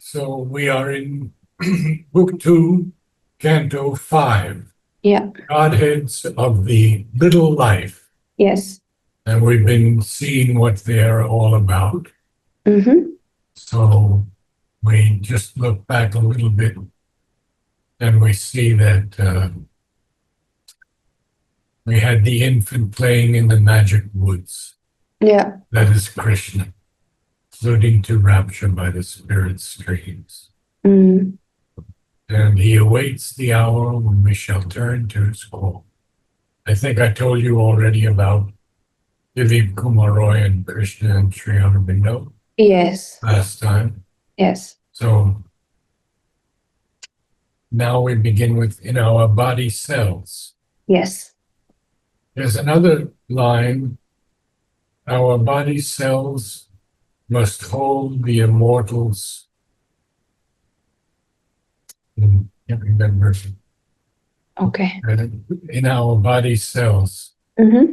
So we are in Book 2, Canto 5, Yeah. Godheads of the Little Life. Yes. And we've been seeing what they're all about. Mm-hmm. So we just look back a little bit and we see that we had the infant playing in the magic woods. Yeah. That is Krishna, floating to rapture by the spirit streams. Mm. And he awaits the hour when we shall turn to his call. I think I told you already about Dilip Kumar Roy and Krishna and Sri Aurobindo Yes. last time. Yes. So now we begin with in our body cells. Yes. There's another line. Our body cells must hold the immortals. Can't remember. Okay. In our body cells. Mm-hmm.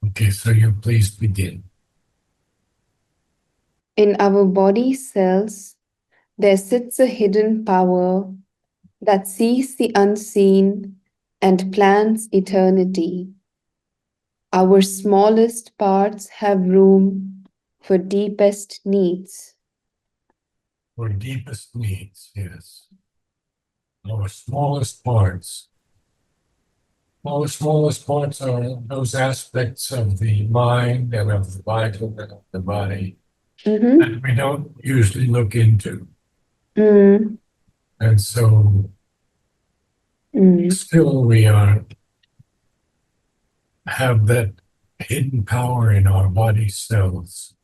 Okay, so you please begin. In our body cells, there sits a hidden power that sees the unseen and plans eternity. Our smallest parts have room for deepest needs. For deepest needs, yes. Our smallest parts. Our smallest parts are those aspects of the mind and of the vital and of the body Mm-hmm. that we don't usually look into. Mm. And so Mm. still we have that hidden power in our body cells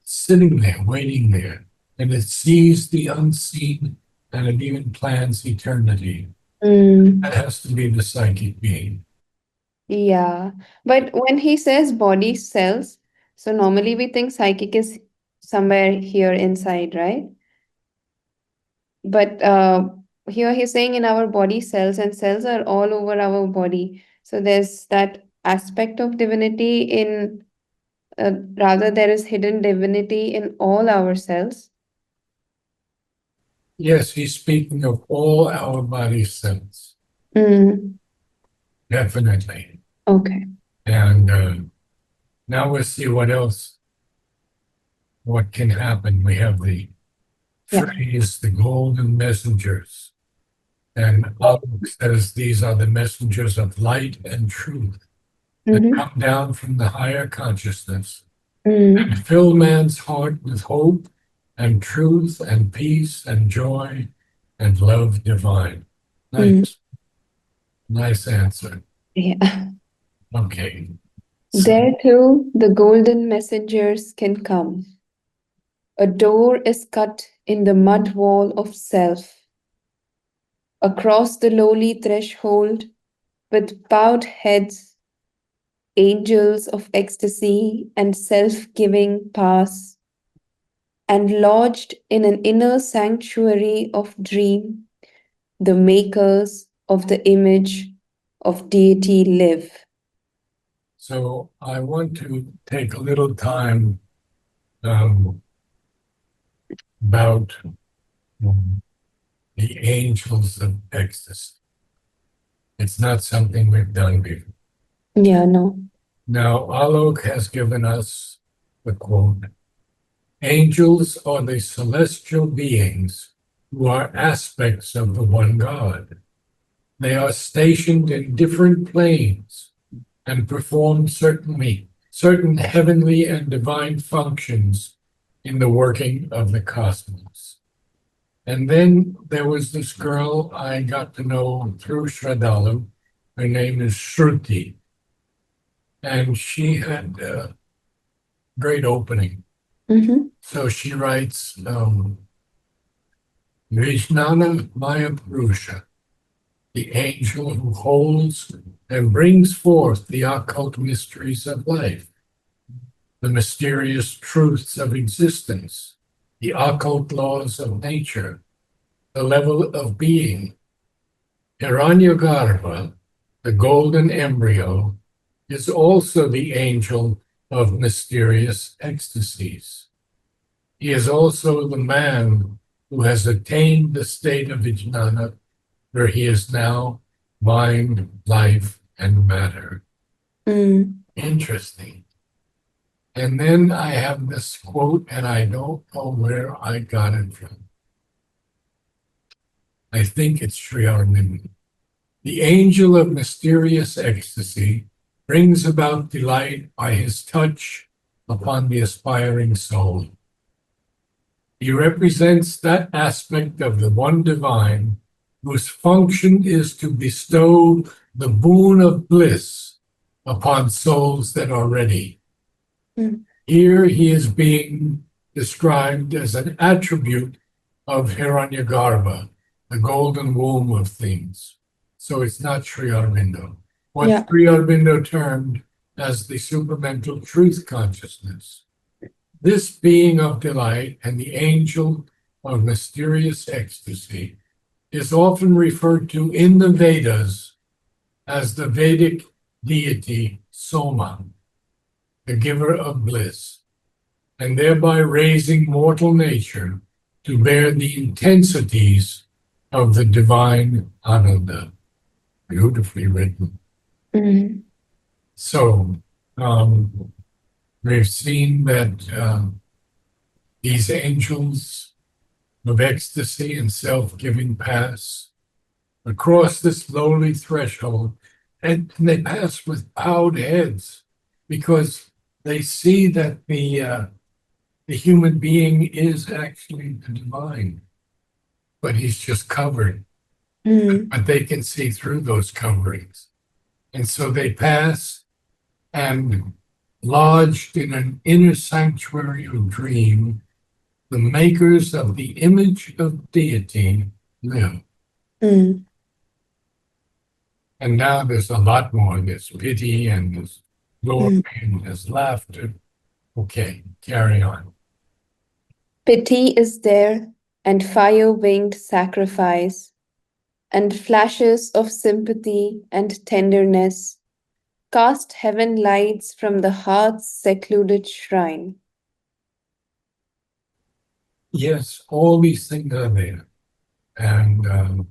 sitting there, waiting there, and it sees the unseen and it even plans eternity. Mm. That has to be the psychic being. Yeah. But when he says body cells, so normally we think psychic is somewhere here inside, right? But here he's saying in our body cells, and cells are all over our body. So there's that aspect of divinity in, rather, there is hidden divinity in all our cells. Yes, he's speaking of all our body cells, Mm. definitely. Okay. And now we'll see what can happen. We have the Yeah. phrase, the golden messengers. And Alok says these are the messengers of light and truth that Mm-hmm. come down from the higher consciousness Mm. and fill man's heart with hope and truth and peace and joy and love divine. Mm. Nice, nice answer. Yeah. Okay. So There too, the golden messengers can come. A door is cut in the mud wall of self. Across the lowly threshold, with bowed heads, angels of ecstasy and self giving pass, and lodged in an inner sanctuary of dream, the makers of the image of deity live. So I want to take a little time um, about the angels of ecstasy. It's not something we've done before. Yeah, no. Now, Alok has given us the quote: angels are the celestial beings who are aspects of the one God. They are stationed in different planes and perform certain heavenly and divine functions in the working of the cosmos. And then there was this girl I got to know through Shraddhalu. Her name is Shruti. And she had a great opening. Mm-hmm. So she writes, Vijnana Maya Purusha, the angel who holds and brings forth the occult mysteries of life, the mysterious truths of existence, the occult laws of nature, the level of being. Hiranyagarbha, the golden embryo, is also the angel of mysterious ecstasies. He is also the man who has attained the state of vijnana, where he is now mind, life, and matter. Interesting. And then I have this quote, and I don't know where I got it from. I think it's Sri Aurobindo. The angel of mysterious ecstasy brings about delight by his touch upon the aspiring soul. He represents that aspect of the one divine whose function is to bestow the boon of bliss upon souls that are ready. Here he is being described as an attribute of Hiranyagarbha, the golden womb of things. So it's not Sri Aurobindo. What Sri Aurobindo termed as the supramental truth consciousness. This being of delight and the angel of mysterious ecstasy is often referred to in the Vedas as the Vedic deity Soma, the giver of bliss, and thereby raising mortal nature to bear the intensities of the divine Ananda. Beautifully written. So, we've seen that these angels of ecstasy and self-giving pass across this lowly threshold, and they pass with bowed heads because they see that the human being is actually the divine, but he's just covered. But they can see through those coverings. And so they pass, and lodged in an inner sanctuary of dream, the makers of the image of deity live. And now there's a lot more. There's pity and there's glory and there's laughter. Okay, carry on. Pity is there, and fire-winged sacrifice, and flashes of sympathy and tenderness cast heaven lights from the heart's secluded shrine. Yes, all these things are there. And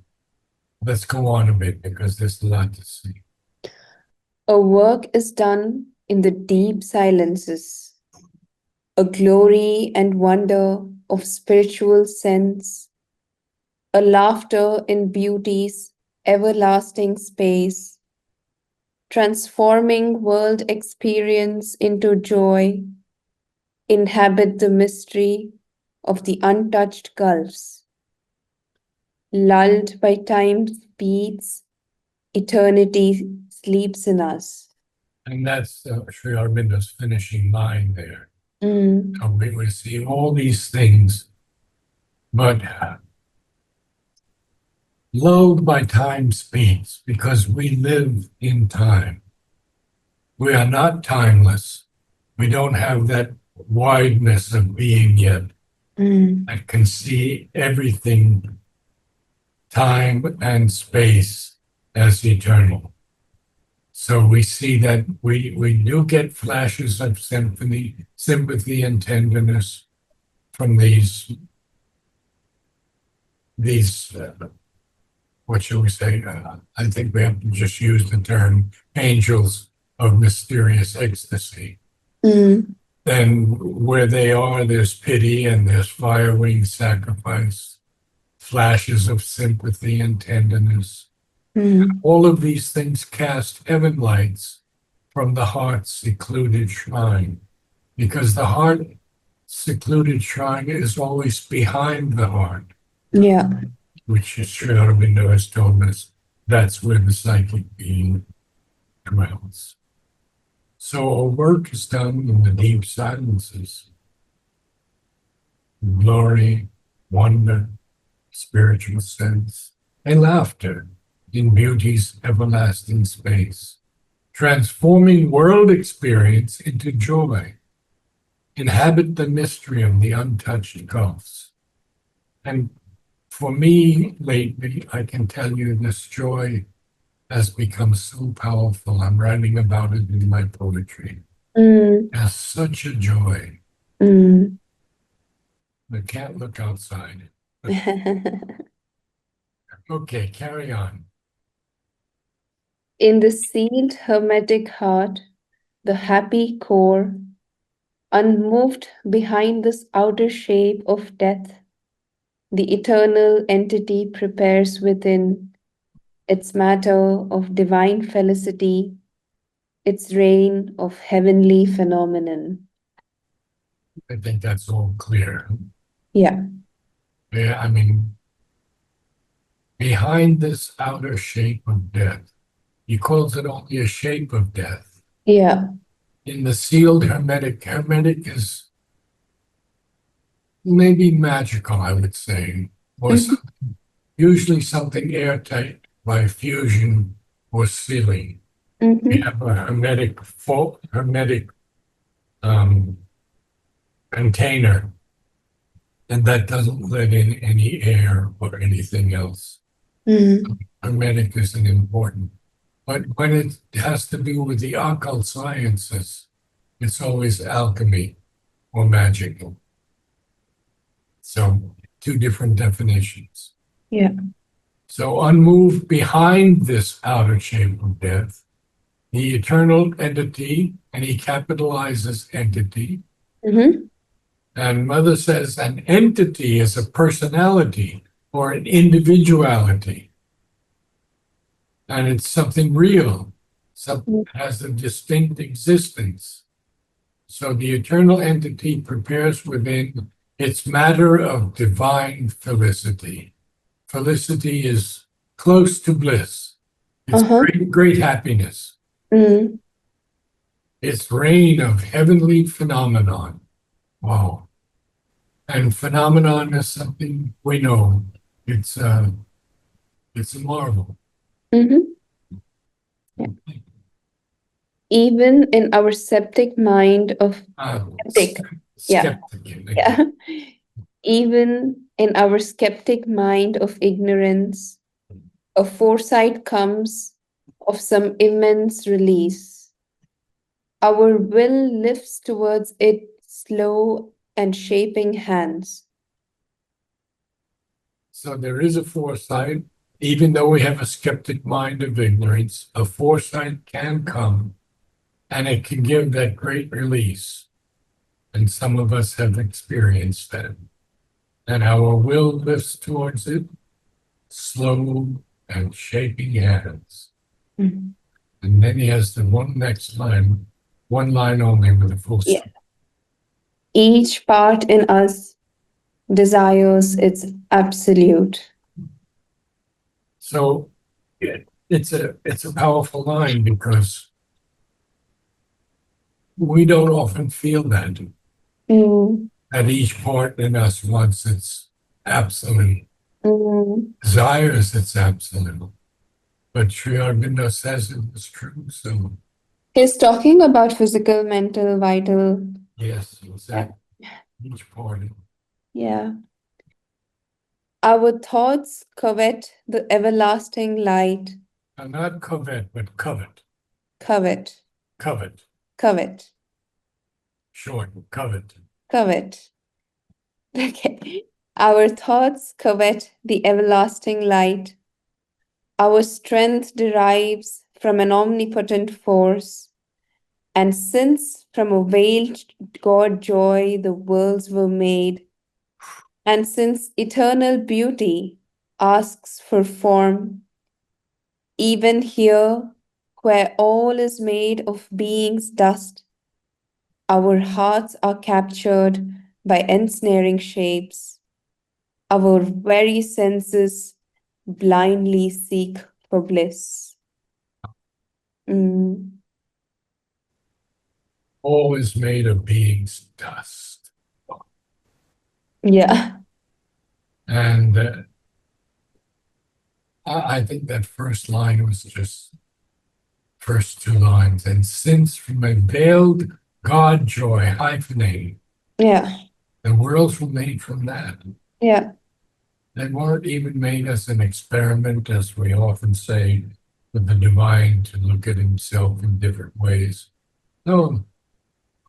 let's go on a bit because there's a lot to see. A work is done in the deep silences, a glory and wonder of spiritual sense, a laughter in beauty's everlasting space, transforming world experience into joy, inhabit the mystery of the untouched gulfs. Lulled by time's beats, eternity sleeps in us. And that's Sri Aurobindo's finishing line there. So we see all these things, but lulled by time's beats, because we live in time. We are not timeless. We don't have that wideness of being yet that can see everything, time and space, as eternal. So we see that we do get flashes of sympathy and tenderness from these what shall we say? I think we have to just use the term angels of mysterious ecstasy. Then where they are, there's pity and there's fire-winged sacrifice, flashes of sympathy and tenderness. All of these things cast heaven lights from the heart's secluded shrine, because the heart secluded shrine is always behind the heart. Which Sri Aurobindo has told us that's where the psychic being dwells. So a work is done in the deep silences. Glory, wonder, spiritual sense, and laughter in beauty's everlasting space, transforming world experience into joy, inhabit the mystery of the untouched gulfs. And for me, lately, I can tell you this joy has become so powerful. I'm writing about it in my poetry. It's such a joy. I can't look outside. Okay, carry on. In the sealed hermetic heart, the happy core, unmoved behind this outer shape of death, the eternal entity prepares within its matter of divine felicity, its reign of heavenly phenomenon. I think that's all clear. Yeah, Yeah, I mean, behind this outer shape of death, he calls it only a shape of death. yeah. In the sealed hermetic is maybe magical, I would say, or Mhm, usually something airtight by fusion or sealing. We mhm, have a hermetic um, container, and that doesn't let in any air or anything else. mhm. Hermetic isn't important. But when it has to do with the occult sciences, it's always alchemy or magical. So, two different definitions. Yeah. So, unmoved behind this outer shape of death, the eternal entity, and he capitalizes entity. Mhm, And Mother says an entity is a personality or an individuality, and it's something real, something has a distinct existence. So the eternal entity prepares within its matter of divine felicity. Felicity is close to bliss. It's uh-huh. great happiness. Mm, It's reign of heavenly phenomenon. Wow. And phenomenon is something we know. It's uh, it's a marvel. mhm. Yeah. Even in our septic mind of Uh, skeptic, yeah, skeptic again. yeah. Even in our skeptic mind of ignorance, a foresight comes of some immense release. Our will lifts towards it slow and shaping hands. So there is a foresight, even though we have a skeptic mind of ignorance, a foresight can come and it can give that great release. And some of us have experienced that. And our will lifts towards it, slow and shaping hands. Mhm. And then he has the next line, one line only with a full Yeah. stop. Each part in us desires its absolute. So it's a powerful line because we don't often feel Mm, that each part in us wants its absolute, mm. desires its absolute. But Sri Aurobindo says it was true. So He's talking about physical, mental, vital. yes, Yeah. exactly. Each part Yeah. Our thoughts covet the everlasting light. not covet, but covet. Covet, Covet. covet, Short, covet. covet. Okay. Our thoughts covet the everlasting light. Our strength derives from an omnipotent force. And since from a veiled God joy the worlds were made, and since eternal beauty asks for form, even here, where all is made of being's dust, our hearts are captured by ensnaring shapes. Our very senses blindly seek for bliss. Mm, All is made of being's dust. yeah, And I think that first line was just first two lines. And since from a veiled God joy hyphenated, yeah, the worlds were made from that. yeah. They weren't even made as an experiment, as we often say, with the divine to look at himself in different ways. No,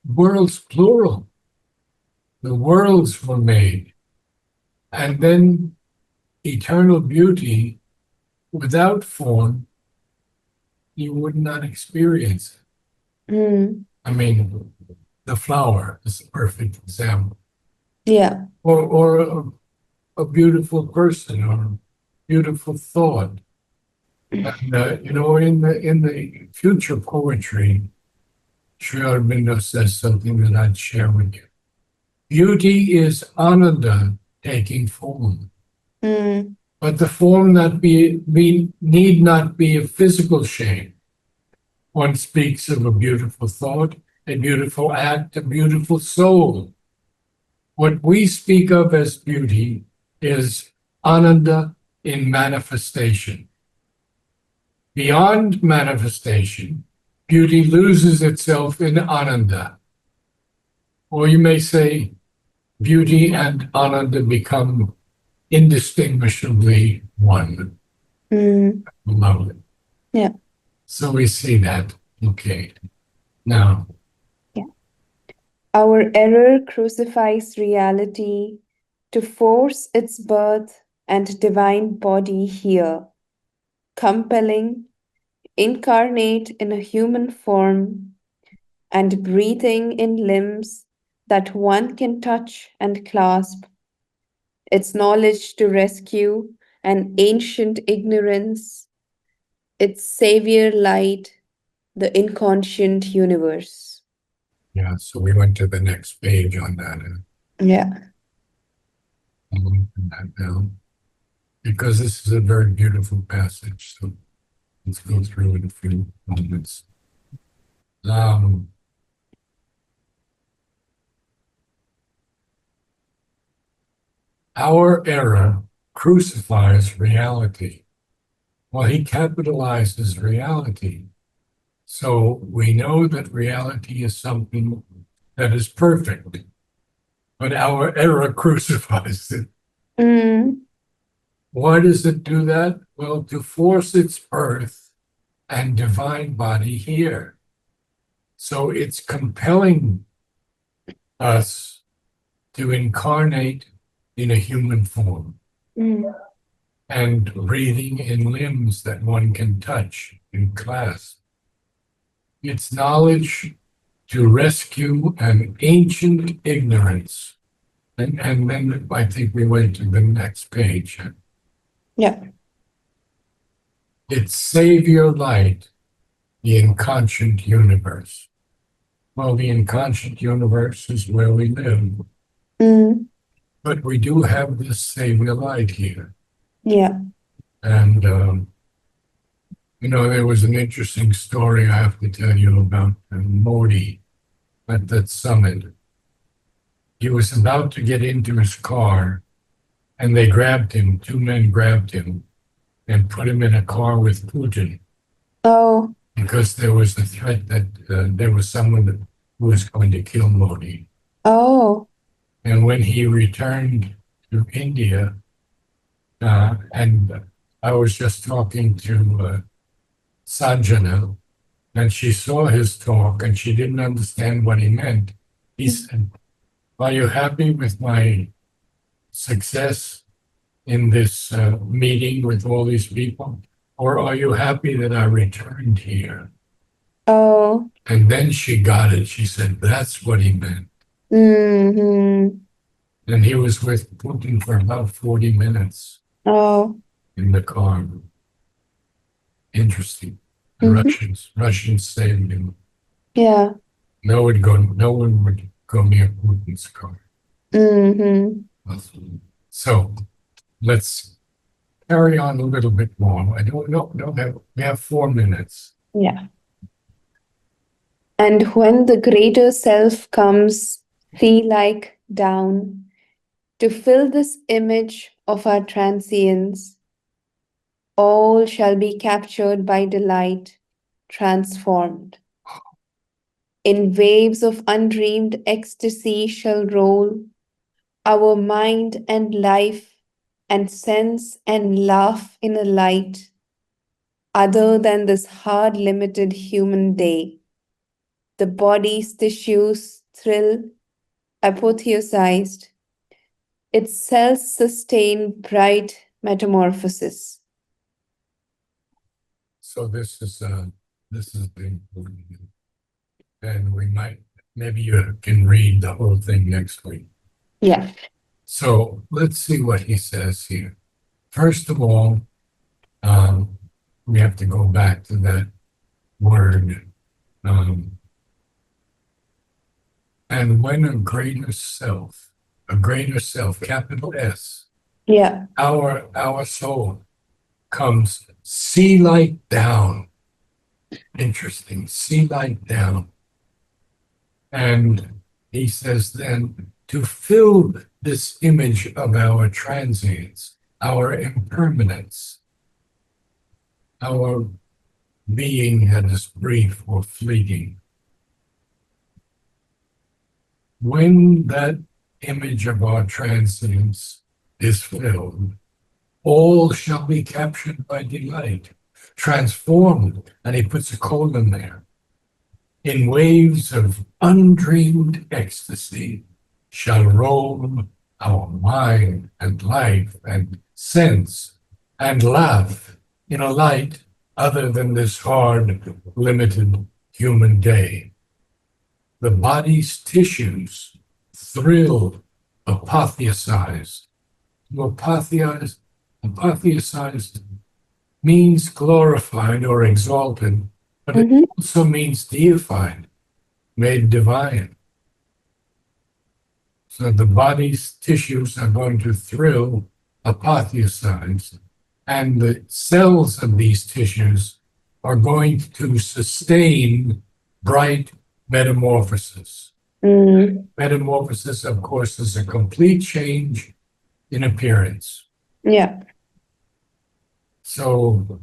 worlds plural. The worlds were made And then eternal beauty without form, you would not experience it. Mm. I mean, the flower is a perfect example. Yeah. Or a beautiful person or a beautiful thought. And, in the future poetry, Sri Aurobindo says something that I'd share with you. Beauty is ananda taking form, Mm. but the form need not be a physical shape. One speaks of a beautiful thought, a beautiful act, a beautiful soul. What we speak of as beauty is ananda in manifestation. Beyond manifestation, beauty loses itself in ananda. Or you may say, beauty and ananda become indistinguishably one. Mm. Lovely. Yeah. So we see that. Okay. Now, Yeah. Our error crucifies reality to force its birth and divine body here, compelling, incarnate in a human form, and breathing in limbs that one can touch and clasp, its knowledge to rescue an ancient ignorance, its savior light, the inconscient universe. yeah, so we went to the next page on that. And Yeah. I'll open that down because this is a very beautiful passage. So let's go through it a few moments. Um, our error crucifies reality. Well, he capitalizes reality. So we know that reality is something that is perfect, but our error crucifies it. Mm. Why does it do that? Well, to force its birth and divine body here. So it's compelling us to incarnate in a human form Mm. and breathing in limbs that one can touch and clasp. It's knowledge to rescue an ancient ignorance. And then I think we went to the next page. Yeah. It's Savior light, the inconscient universe. Well, the inconscient universe is where we live, Mm. but we do have this Savior light here. Yeah. And, there was an interesting story I have to tell you about Modi at that summit. He was about to get into his car, and they grabbed him. Two men grabbed him and put him in a car with Putin Oh. because there was the threat that there was someone who was going to kill Modi. Oh. And when he returned to India, and I was just talking to Sanjana, and she saw his talk and she didn't understand what he meant. He said, "Are you happy with my success in this meeting with all these people? Or are you happy that I returned here?" Oh. And then she got it. She said, "That's what he meant." Mm-hmm. And he was with Putin for about 40 minutes Oh. in the car. Interesting. The Mm-hmm. Russians saved him. Yeah. No one would go near Putin's car. Mm-hmm. So let's carry on a little bit more. I don't know. We have 4 minutes. Yeah. And when the greater self comes, feel like down, to fill this image of our transience, all shall be captured by delight, transformed. In waves of undreamed ecstasy shall roll our mind and life and sense and laugh in a light other than this hard limited human day. The body's tissues thrill, apotheosized, its self-sustained bright metamorphosis. So this is the and we might, maybe you can read the whole thing next week. Yeah. So let's see what he says here. First of all, we have to go back to that word. And when a greater self, capital S, Yeah. our soul comes sea light down. Interesting, sea light down. And he says then to fill this image of our transience, our impermanence, our being that is brief or fleeting. When that image of our transience is filled, all shall be captured by delight, transformed, and he puts a colon there, in waves of undreamed ecstasy shall roam our mind and life and sense and laugh in a light other than this hard, limited human day. The body's tissues thrill, apotheosized. To apotheosized means glorified or exalted, but it Mm-hmm. also means deified, made divine. So the body's tissues are going to thrill, apotheosized, and the cells of these tissues are going to sustain bright metamorphosis. Mm. Metamorphosis, of course, is a complete change in appearance. Yeah. So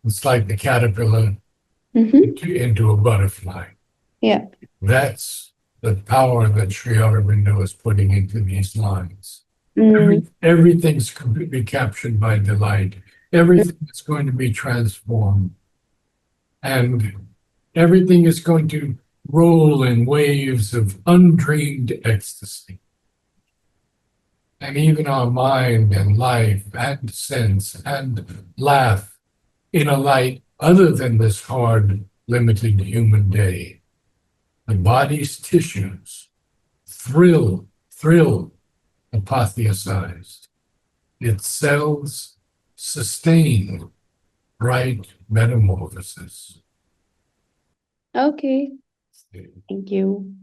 it's like the caterpillar Mm-hmm. into a butterfly. Yeah. That's the power that Sri Aurobindo is putting into these lines. Mm. Everything's going to be captured by delight. Everything is going to be transformed. And everything is going to roll in waves of undreamed ecstasy. And even our mind and life and sense and laugh in a light other than this hard, limited human day. The body's tissues thrill, apotheosized. Its cells sustain bright metamorphosis. Okay. Thank you.